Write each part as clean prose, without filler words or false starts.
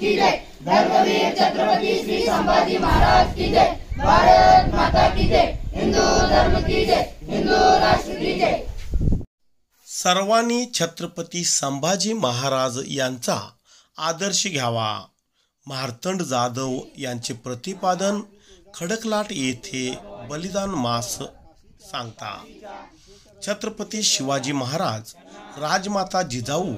की जय। धर्मवीर छत्रपति श्री संभाजी महाराज की जय। भारत माता की जय। हिंदू धर्म की जय। हिंदू राष्ट्र की जय। सर्वांनी छत्रपती संभाजी महाराज यांचा आदर्श घ्यावा, मार्तंड जाधव यांचे प्रतिपादन खडकलाट येथे बलिदान मास सांगता। छत्रपती शिवाजी महाराज, राजमाता जिजाऊ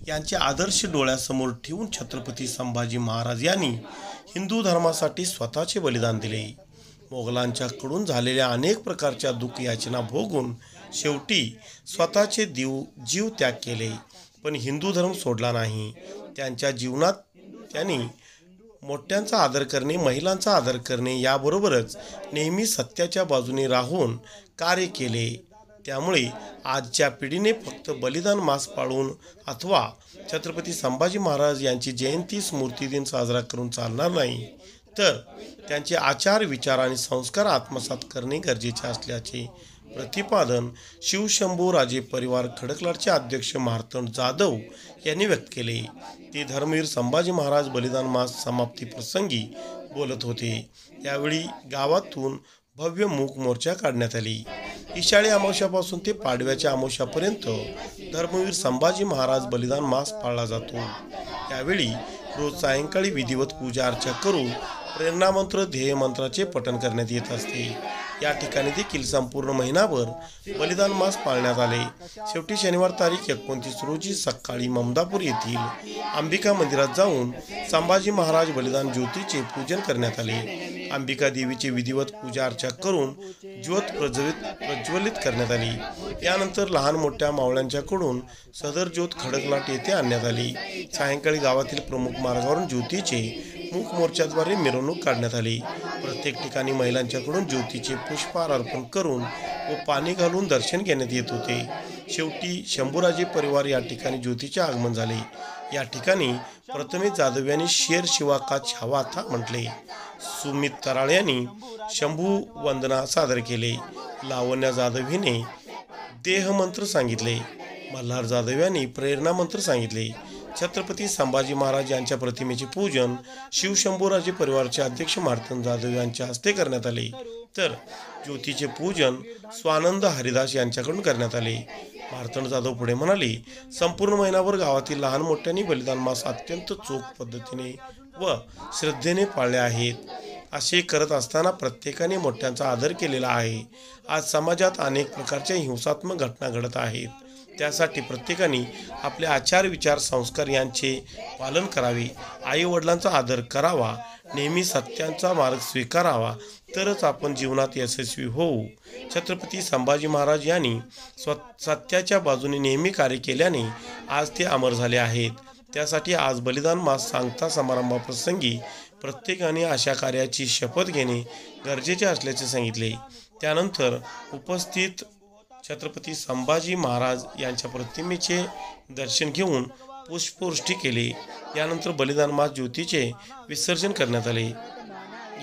यांचे आदर्श डोळ्यासमोर ठेवून छत्रपती संभाजी महाराज यांनी हिंदू धर्मासाठी स्वतःचे बलिदान दिले। मोगलांच्याकडून झालेल्या अनेक प्रकारच्या दुःख याचना भोगून शेवटी स्वतःचे जीव त्याग केले, पण हिंदू धर्म सोडला नाही। त्यांच्या जीवनात त्यांनी मोठ्यांचा आदर करणे, महिलांचा आदर करणे याबरोबरच नेहमी सत्याच्या बाजूने राहून कार्य केले। त्यामुळे आजच्या पिढीने फक्त बलिदान मास पाळून अथवा छत्रपती संभाजी महाराज यांची जयंती स्मृती दिन साजरा करून चालणार नाही, तर त्यांचे आचार, विचार आणि संस्कार आत्मसात करणे गरजेचे असल्याचे प्रतिपादन शिवशंभू राजे परिवार खडकलाटचे अध्यक्ष मार्तंड जाधव यांनी व्यक्त केले। ते धर्मवीर संभाजी महाराज बलिदान मास समाप्ती प्रसंगी बोलत होते। यावेळी गावातून भव्य मूक मोर्चा काढण्यात आली। इशाळी अमावस्यापासून ते पाडव्याच्या अमावस्यापर्यंत धर्मवीर संभाजी महाराज बलिदान मास पाळला जातो। यावेळी रोज सायंकाळी विधिवत पूजा अर्चा करून प्रेरणामंत्र, ध्येय मंत्राचे पठण करण्यात येत असते। या ठिकाणी देखील संपूर्ण महिनाभर बलिदान मास पाळण्यात आले। शेवटी शनिवार तारीख 29 रोजी सकाळी ममदापूर येथील अंबिका मंदिरात जाऊन संभाजी महाराज बलिदान ज्योतीचे पूजन करण्यात आले। अंबिका देवीची विधिवत पूजा अर्चा करून ज्योत प्रज्वलित करण्यात आली। यानंतर लहान मोठ्या मावळ्यांच्याकडून सदर ज्योत खडकलाट येथे आणण्यात आली। सायंकाळी गावातील प्रमुख मार्गावरून ज्योतीचे मूक मोर्चाद्वारे मिरवणूक काढण्यात आली। प्रत्येक ठिकाणी महिलांच्याकडून ज्योतीचे पुष्पहार अर्पण करून व पाणी घालून दर्शन घेण्यात येत होते। शेवटी शंभूराजे परिवार या ठिकाणी ज्योतीचे आगमन झाले। या ठिकाणी प्रथमेश जाधव यांनी शेर शिवा का छावा था म्हटले। सुमित तराळ यांनी शंभू वंदना सादर केले। लावण्या जाधव हिने देहमंत्र सांगितले। मल्हार जाधव यांनी प्रेरणा मंत्र सांगितले। छत्रपती संभाजी महाराज यांच्या प्रतिमेचे पूजन शिवशंभूराजे परिवारचे अध्यक्ष मार्तंड जाधव यांच्या हस्ते करण्यात आले, तर ज्योतीचे पूजन स्वानंद हरिदास यांच्याकडून करण्यात आले। मार्तंड जाधव पुढे म्हणाले, संपूर्ण महिनाभर गावातील लहान मोठ्यांनी बलिदान मास अत्यंत चोख पद्धतीने व श्रद्धेने पाळले आहेत। असे करत असताना प्रत्येकाने मोठ्यांचा आदर केलेला आहे। आज समाजात अनेक प्रकारच्या हिंसात्मक घटना घडत आहेत, त्यासाठी प्रत्येकाने आपले आचार, विचार, संस्कार यांचे पालन करावे, आई वडिलांचा आदर करावा, नेहमी सत्याचा मार्ग स्वीकारावा, तरच आपण जीवनात यशस्वी होऊ। छत्रपती संभाजी महाराज यांनी सत्याच्या बाजूने नेहमी कार्य केल्याने आज ते अमर झाले आहेत। त्यासाठी आज बलिदान मास सांगता समारंभाप्रसंगी प्रत्येकाने अशा कार्याची शपथ घेणे गरजेचे असल्याचे सांगितले। त्यानंतर उपस्थित छत्रपती संभाजी महाराज यांच्या प्रतिमेचे दर्शन घेऊन पुष्पवृष्टी केली। यानंतर बलिदान मास ज्योतीचे विसर्जन करण्यात आले।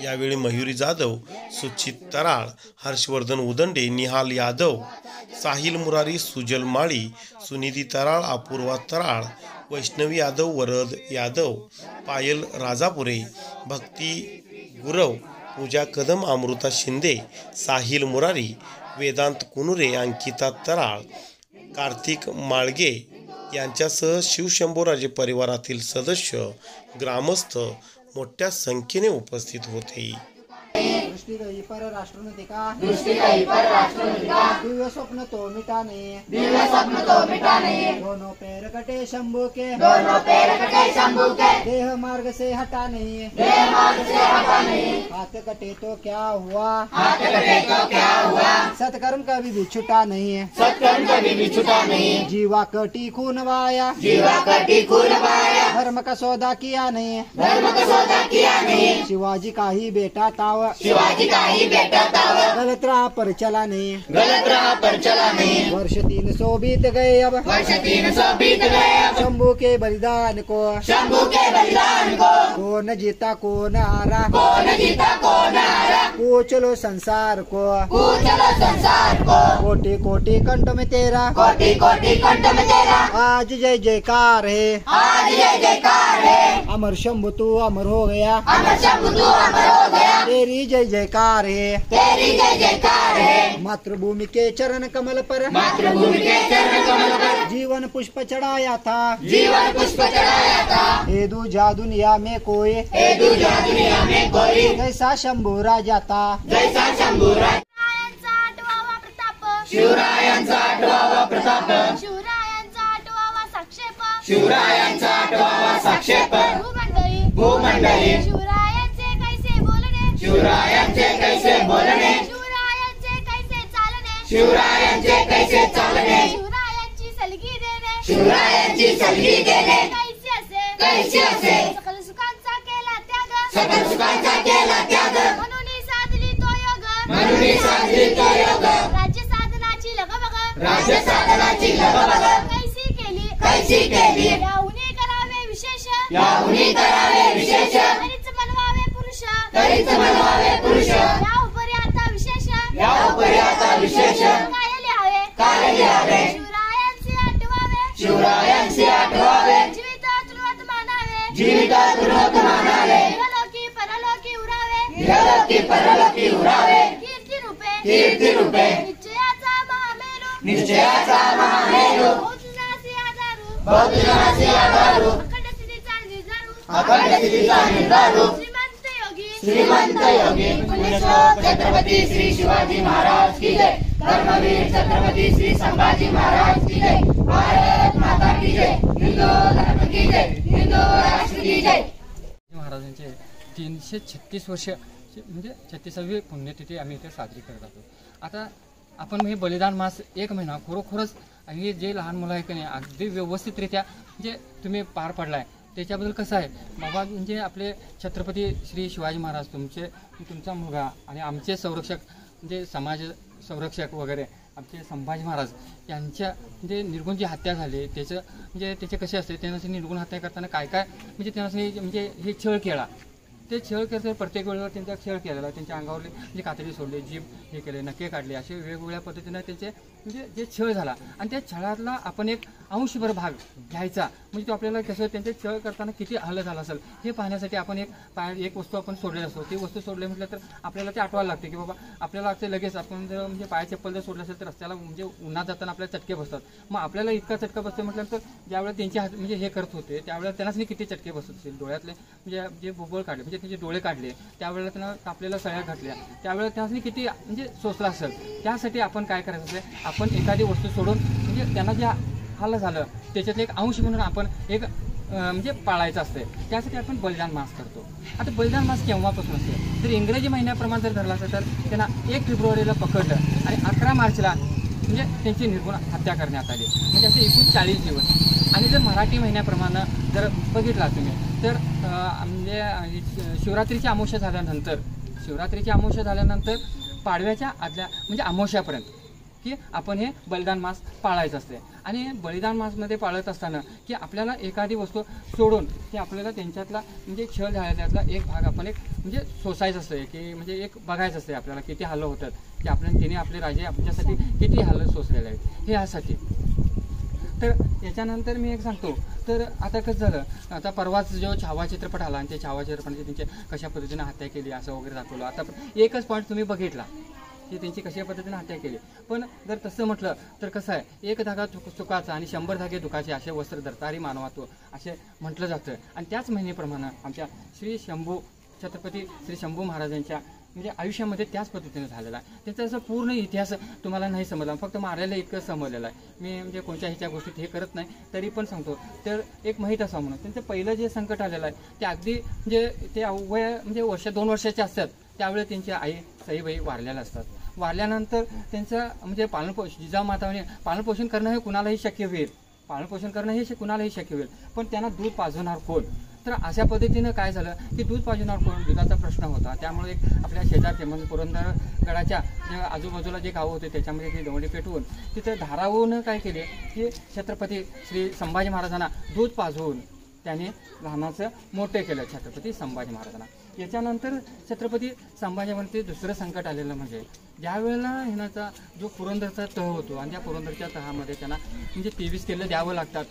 यावेळी मयुरी जाधव, सुचित तराळ, हर्षवर्धन उदंडे, निहाल यादव, साहिल मुरारी, सुजल माळी, सुनिधी तराळ, अपूर्वा तराळ, वैष्णवी यादव, वरद यादव, पायल राजापुरे, भक्ती गुरव, पूजा कदम, अमृता शिंदे, साहिल मुरारी, वेदांत कुनुरे, अंकिता तराळ, कार्तिक माळगे यांच्यासह शिवशंभूराजे परिवारातील सदस्य, ग्रामस्थ मोठ्या संख्येने उपस्थित होते। दिव्य स्वप्न तो मिटाने, दोनों पैर कटे शंभू के, देह मार्ग से हटाने, हाथ कटे तो क्या हुआ, सत्कर्म कभी भी छूटा नहीं है, जीवा कटी खून वाया, धर्म का सौदा किया नहीं, शिवाजी का ही बेटा ताव, गलत राह पर चला नहीं, वर्ष 300 बीत गए अब, शंभू के बलिदान को, कौन जीता कौन हारा, पूछलो संसार को, पूछलो संसार को, कोटि कोटि कंठ में तेरा, कोटि कोटि कंठ में तेरा, आज जय जयकार है, आज जय जयकार है। अमर शंभु तू अमर हो गया, अमर शंभु तू अमर हो गया, तेरी जय जयकार है, तेरी जय जयकार है। मातृभूमि के चरण कमल पर, मातृभूमि के चरण कमल पर, जीवन पुष्प चढ़ाया था, जीवन पुष्प चढ़ाया था। हे दूजा दुनिया में कोई, हे दूजा दुनिया में कोई, जैसा शंभू राजा था, जैसा शंभू राजा। शिवरायांचा आठवावा प्रताप, शिवरायांचा आठवावा साक्षेप, शिवरायांचा आठवावा साक्षेप, भूमंडळी शिवरायांचे कैसे बोलणे, शिवरायांचे कैसे बोलणे, शिवरायांचे कैसे चालणे, शिवरायांचे कैसे चालणे, शिवरायांची सलगी देणे, शिवरायांची सलगी देणे, कैसे असे, कैसे असे, सकल सुखांचा केला त्याग, सकल सुखांचा केला त्याग, म्हणून साधली तो योग, म्हणून साधली तो योग, राज्य साधनाची लगबग, राज्य साधनाची लगबग, कैसी केली, कैसी केली, याहुनी करावे विशेष, याहुनी करावे विशेष, तरीच बनवावे पुरुष, तरीच बनवावे पुरुष, या उपरी आता विशेष, या उपरी आता विशेष, काय लिहावे, काय लिहावे, शिवरायांचे आठवावे, शिवरायांचे आठवावे, जीवितातून वत मानावे, जीवितातून वत मानावे, इहलोकी परलोकी उरावे, इहलोकी परलोकी उरावे, कीर्ती रूपे, कीर्ती रूपे, निश्चयाचा महामेरू, निश्चयाचा महामेरू, बहुजनासी आधारू, बहुजनासी आधारू, अखंड स्थितीचा निर्धारू, अखंड स्थितीचा निर्धारू, श्रीमंत योगी, श्रीमंत योगी, पुण्यश्लोक छत्रपती श्री शिवाजी महाराज की जय, धर्मवीर छत्रपती श्री संभाजी महाराज की जय, भारत माता की जय, हिंदू धर्म की जय, हिंदू राष्ट्र की जय। महाराजांचे 336 वर्ष म्हणजे 36वी पुण्यतिथी आम्ही इथे साजरी करत आहोत. आता आपण हे बलिदान मास 1 महिना खरोखरच आणि जे लहान मुलं आहे की नाही अगदी व्यवस्थितरित्या म्हणजे तुम्ही पार पडलाय त्याच्याबद्दल कसं आहे बाबा. म्हणजे आपले छत्रपती श्री शिवाजी महाराज तुमचा मुलगा आणि आमचे संरक्षक म्हणजे समाज संरक्षक वगैरे आमचे संभाजी महाराज यांच्या म्हणजे निर्गुण जी हत्या झाली त्याचं म्हणजे त्याचे कसे असते त्यांना निर्गुण हत्या करताना काय काय म्हणजे त्यांना म्हणजे हे छळ केला ते छळ करते प्रत्येक वेळेला त्यांचा छळ केलेला त्यांच्या अंगावरले म्हणजे कातडी सोडले जीभ हे केले नखे काढले असे वेगवेगळ्या पद्धतीनं त्यांचे म्हणजे जे छळ झाला आणि त्या छळातला आपण एक अंशभर भाग घ्यायचा म्हणजे तो आपल्याला कसं त्यांचे छळ करताना किती हल्ला झाला असेल हे पाहण्यासाठी आपण एक वस्तू आपण सोडलेली असतो ती वस्तू सोडली म्हटलं तर आपल्याला ते आठवायला लागते की बाबा आपल्याला लागते लगेच आपण जर म्हणजे पाया चप्पल जर सोडलं असेल तर रस्त्याला म्हणजे उन्हात जाताना आपल्याला चटके बसतात. मग आपल्याला इतका चटका बसतो म्हटलं तर ज्यावेळेला त्यांचे हात म्हणजे हे करत होते त्यावेळेला त्यांनाच किती चटके बसत असतील डोळ्यातले म्हणजे जे बुबळ काढले म्हणजे त्यांचे डोळे काढले त्यावेळेला त्यांना आपल्याला सळ्या घातल्या त्यावेळेला त्यांना किती म्हणजे सोसला असेल. त्यासाठी आपण काय करायचं असेल आपण एखादी वस्तू सोडून म्हणजे त्यांना जे हल्ला झालं त्याच्यातले एक अंश म्हणून आपण एक म्हणजे पाळायचं असते त्यासाठी आपण बलिदान मास करतो. आता बलिदान मास केव्हापासून असते तर इंग्रजी महिन्याप्रमाणे जर धरला असेल तर त्यांना 1 फेब्रुवारीला पकडलं आणि 11 मार्चला म्हणजे त्यांची निर्गुण हत्या करण्यात आली म्हणजे असे एकूण 40 दिवस. आणि जर मराठी महिन्याप्रमाणे जर बघितला तुम्ही तर म्हणजे शिवरात्रीची अमावस्या झाल्यानंतर पाडव्याच्या आदल्या म्हणजे अमावस्यापर्यंत की आपण हे बलिदान मास पाळायचं असते. आणि बलिदान मासमध्ये पाळत असताना की आपल्याला एखादी वस्तू सोडून की आपल्याला त्यांच्यातला म्हणजे छळ झाल्यातला एक भाग आपण एक म्हणजे सोसायचं असते की म्हणजे एक बघायचं असते आपल्याला किती हल्लं होतात की आपल्याला तिने आपले राजे आमच्यासाठी किती हल्लं सोसलेले आहेत हे यासाठी. तर याच्यानंतर मी एक सांगतो तर आता कसं झालं आता परवाच जो छावा चित्रपट आला आणि ते छावा चित्रपटाने त्यांचे कशा पद्धतीने हत्या केली असं वगैरे दाखवलं. आता एकच पॉईंट तुम्ही बघितला की त्यांची कशा पद्धतीने हत्या केली. पण जर तसं म्हटलं तर कसं आहे 1 धागा चुकाचा आणि 100 धागे दुखाचे असे वस्त्र धरतारी मानवात्व असे म्हटलं जातं. आणि त्याच महिनेप्रमाणे आमच्या श्री शंभू छत्रपती श्री शंभू महाराजांच्या म्हणजे आयुष्यामध्ये त्याच पद्धतीने झालेला आहे. त्याचा असं पूर्ण इतिहास तुम्हाला नाही समजला फक्त मारायला इतकं समजलेलं आहे. मी म्हणजे कोणत्या ह्याच्या गोष्टीत हे करत नाही तरी पण सांगतो तर एक माहीत असा म्हणून त्यांचं पहिलं जे संकट आलेलं आहे ते अगदी म्हणजे ते वय म्हणजे 2 वर्षाचे असतात त्यावेळी त्यांची आई सईबाई वारलेल्या असतात. वारल्यानंतर त्यांचं म्हणजे जिजामाताने पालनपोषण करणं हे कुणालाही शक्य होईल पण त्यांना दूध पाजवणार कोण. तर अशा पद्धतीनं काय झालं की दूध पाजवणार कोण दुधाचा प्रश्न होता. त्यामुळे एक आपल्या शेजारचे म्हणजे पुरंदरगडाच्या आजूबाजूला जे गावं होते त्याच्यामध्ये ती दवडी पेटवून तिथे धारावून काय केले की छत्रपती श्री संभाजी महाराजांना दूध पाजवून त्याने लहानाचं मोठे केलं छत्रपती संभाजी महाराजांना. याच्यानंतर छत्रपती संभाजीवरती दुसरं संकट आलेलं म्हणजे ज्या वेळेला ह्याचा जो पुरंदरचा तह होतो आणि त्या पुरंदरच्या तहामध्ये त्यांना म्हणजे 23 किल्ले द्यावं लागतात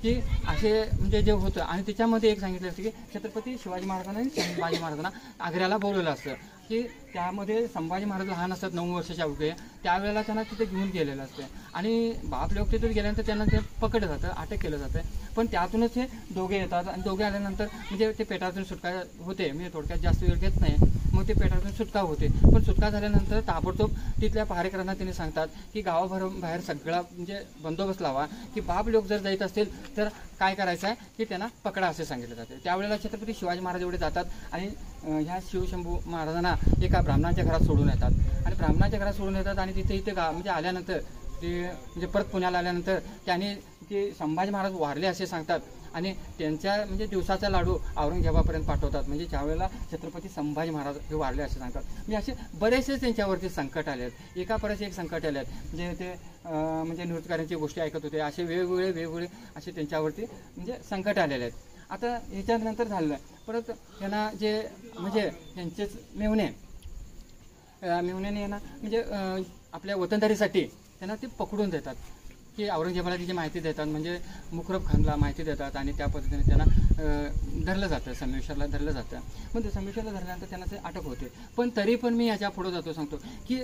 की असे म्हणजे जे होतं. आणि त्याच्यामध्ये एक सांगितलं असतं की छत्रपती शिवाजी महाराजांना आणि संभाजी महाराजांना आग्र्याला बोलवलं असतं की त्यामध्ये संभाजी महाराज लहान असतात 9 वर्षाच्या अवघे त्यावेळेला त्यांना तिथे घेऊन गेलेलं असतं आणि बाप लोक तिथे गेल्यानंतर त्यांना ते पकडलं जातं, अटक केलं जातं. पण त्यातूनच हे दोघे येतात आणि दोघे आल्यानंतर म्हणजे ते पेटातून सुटका होते. म्हणजे थोडक्यात जास्त वेळ घेत नाही, मग ते पेटातून सुटका होते. पण सुटका झाल्यानंतर ताबडतोब तिथल्या पहारेकरांना त्यांनी सांगतात की गावाबाहेर सगळा म्हणजे बंदोबस्त लावा की बाप लोक जर जात असतील तर काय करायचं आहे की त्यांना पकडा असे सांगितलं जाते. त्यावेळेला छत्रपती शिवाजी महाराज एवढे जातात आणि ह्या शिवशंभू महाराजांना एका ब्राह्मणाच्या घरात सोडून येतात आणि ब्राह्मणाच्या घरात सोडून येतात आणि तिथे म्हणजे आल्यानंतर ते म्हणजे परत पुण्याला आल्यानंतर त्यांनी ते संभाजी महाराज वारले असे सांगतात आणि त्यांच्या म्हणजे दिवसाचा लाडू औरंगजेबापर्यंत पाठवतात. म्हणजे ज्यावेळेला छत्रपती संभाजी महाराज हे वारले असे सांगतात. म्हणजे असे बरेचसे त्यांच्यावरती संकट आले आहेत, एकापरच एक संकट आले आहेत. म्हणजे ते म्हणजे नृत्यकारांची गोष्टी ऐकत होते, असे वेगवेगळे असे त्यांच्यावरती म्हणजे संकट आलेले आहेत. आता ह्याच्यानंतर झालं परत त्यांना जे म्हणजे त्यांचेच मेवण्याने यांना म्हणजे आपल्या वतनदारीसाठी त्यांना ते पकडून देतात की औरंगजेबाला तिची माहिती देतात, म्हणजे मुकरब खानला माहिती देतात आणि त्या पद्धतीने त्यांना धरलं जातं, संमेश्वरला धरलं जातं. पण ते संमेश्वरला धरल्यानंतर त्यांना ते अटक होते. पण तरी पण मी याच्या पुढे जातो सांगतो की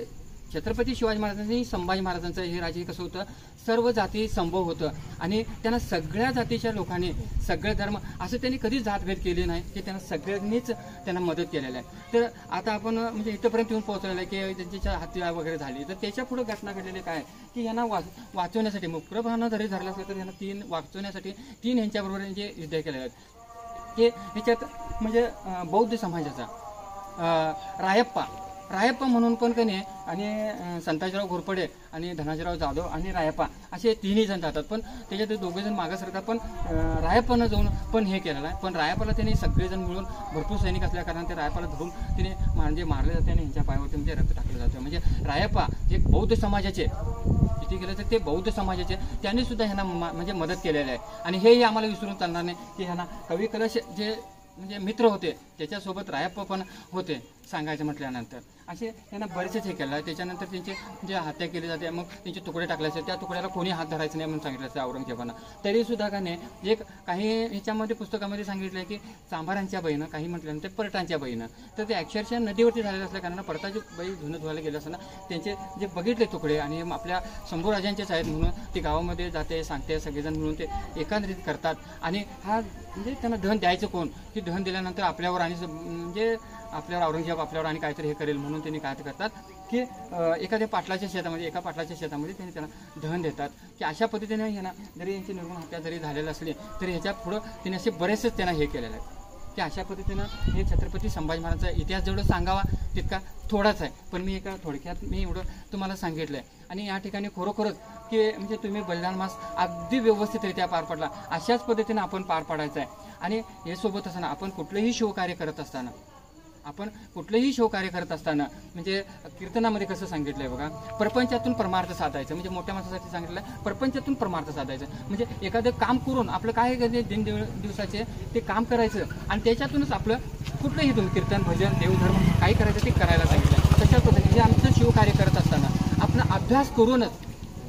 छत्रपती शिवाजी महाराजांनी संभाजी महाराजांचं हे राज्य कसं होतं, सर्व जाती संभव होतं आणि त्यांना सगळ्या जातीच्या लोकांनी सगळे धर्म असं त्यांनी कधीच जातभेद केली नाही की त्यांना सगळ्यांनीच त्यांना मदत केलेलं आहे. तर आता आपण म्हणजे इथंपर्यंत येऊन पोहोचलेलं आहे की त्यांच्या हत्या वगैरे झाली, तर त्याच्या पुढे घटना घडलेली काय की यांना वाचवण्यासाठी मुक्रभानं जरी धरलं असलं तर यांना वाचवण्यासाठी 3 यांच्याबरोबर यांचे युद्ध केले आहेत. हे ह्याच्यात म्हणजे बौद्ध समाजाचा रायप्पा म्हणून पण कधी आणि संताजीराव घोरपडे आणि धनाजीराव जाधव आणि रायप्पा असे 3 जण जातात. पण त्याच्यात 2 जण मागं सरतात. पण रायप्पानं जाऊन पण हे केलेलं आहे. पण रायप्पाला त्यांनी सगळेजण मिळून भरपूर सैनिक असल्या कारण ते रायप्पाला धरून तिने म्हणजे मारले जाते आणि ह्यांच्या पायावरती ते रक्त टाकलं जातं. म्हणजे रायप्पा जे बौद्ध समाजाचे किती केलं तर ते बौद्ध समाजाचे त्यांनी सुद्धा ह्यांना म्हणजे मदत केलेली आहे. आणि हेही आम्हाला विसरून चालणार नाही की ह्यांना कवी कलश जे म्हणजे मित्र होते त्याच्यासोबत रायप्पा पण होते सांगायचं म्हटल्यानंतर असे त्यांना बरेचसे हे केलं आहे. त्याच्यानंतर त्यांची जे हत्या केली जाते, मग त्यांचे तुकडे टाकले असते, त्या तुकड्याला कोणी हात धरायचं नाही म्हणून सांगितलं असतं औरंगजेबानं. तरीसुद्धा का नाही एक काही ह्याच्यामध्ये पुस्तकामध्ये सांगितलं आहे की चांभारांच्या बहीण काही म्हटल्यानंतर परटांच्या बहीण, तर ते अक्षरशः नदीवरती झालेलं असल्या कारण परटाची बाई धुणं धुवायला गेलं असताना त्यांचे जे बघितले तुकडे आणि आपल्या शंभूराजांचेच आहेत म्हणून ती गावामध्ये जाते सांगते, सगळेजण मिळून ते एकंदरीत करतात. आणि हा म्हणजे त्यांना दहन द्यायचं कोण की दहन दिल्यानंतर आपल्यावर आणि म्हणजे आपल्यावर औरंगजेब आपल्यावर आणि काहीतरी हे करेल म्हणून त्यांनी काय करतात की एका पाटलाच्या शेतामध्ये त्यांनी त्यांना दहन देतात की अशा पद्धतीने ह्यांना जरी यांची निर्गुण हत्या जरी झालेली असली तरी ह्याच्या पुढं त्यांनी असे बरेचसेच त्यांना हे केलेलं आहे की अशा पद्धतीनं हे छत्रपती संभाजी महाराजांचा इतिहास जेवढं सांगावा तितका थोडाच आहे. पण मी एका थोडक्यात मी एवढं तुम्हाला सांगितलं आहे. आणि या ठिकाणी खरोखरच की म्हणजे तुम्ही बलिदान मास अगदी व्यवस्थितरित्या पार पडला अशाच पद्धतीनं आपण पार पाडायचं आहे. आणि हे सोबत असताना आपण कुठलंही शिवकार्य करत असताना म्हणजे कीर्तनामध्ये कसं सांगितलंय बघा, प्रपंचातून परमार्थ साधायचं. म्हणजे मोठ्या माणसासाठी सांगितलं प्रपंचातून परमार्थ साधायचं. म्हणजे एखादं काम करून आपलं काय दिवसाचे ते काम करायचं आणि त्याच्यातूनच आपलं कुठलंही तुम्ही कीर्तन भजन देवधर्म काही करायचं ते करायला सांगितलं. तशा पद्धतीने आमचं शिवकार्य करत असताना आपण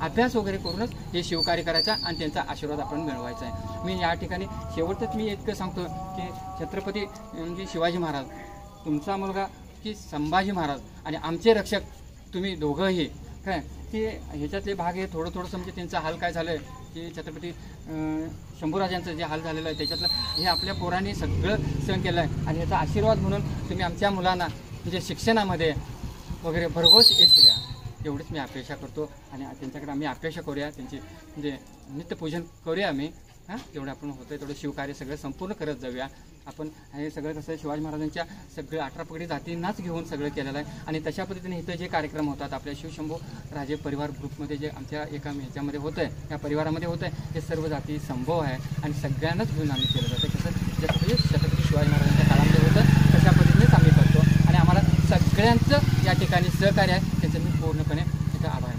अभ्यास वगैरे करूनच हे शिवकार्य करायचा आणि त्यांचा आशीर्वाद आपण मिळवायचा आहे. मी या ठिकाणी शेवटच मी इतकं सांगतो की छत्रपती म्हणजे शिवाजी महाराज, तुमचा मुलगा की संभाजी महाराज आणि आमचे रक्षक तुम्ही दोघंही काय की ह्याच्यातले भाग हे थोडं म्हणजे त्यांचा हाल काय झालं आहे की छत्रपती शंभूराजांचं जे हाल झालेलं आहे त्याच्यातलं हे आपल्या पोरांनी सगळं सहन केलं आहे. आणि ह्याचा आशीर्वाद म्हणून तुम्ही आमच्या मुलांना म्हणजे शिक्षणामध्ये वगैरे भरघोस यश द्या एवढीच मी अपेक्षा करतो. आणि त्यांच्याकडे आम्ही अपेक्षा करूया, त्यांची म्हणजे नित्यपूजन करूया आम्ही. जेवढं आपण होतं तेवढं शिवकार्य सगळं संपूर्ण करत जाऊया आपण. हे सगळं कसं शिवाजी महाराजांच्या सगळे 18 पगडी जातींनाच घेऊन सगळं केलेलं आहे. आणि तशा पद्धतीने इथं जे कार्यक्रम होतात आपल्या शिवशंभू राजे परिवार ग्रुपमध्ये जे आमच्या एका ह्याच्यामध्ये होतं आहे, या परिवारामध्ये होतं आहे, हे सर्व जाती संभव आहे आणि सगळ्यांनाच घेऊन आम्ही केलं जातं. कसं जसं छत्रपती शिवाजी महाराजांच्या काळामध्ये होतं तशा पद्धतीनेच आम्ही करतो. आणि आम्हाला सगळ्यांचं या ठिकाणी सहकार्य आहे, त्याचं मी पूर्णपणे इथं आभार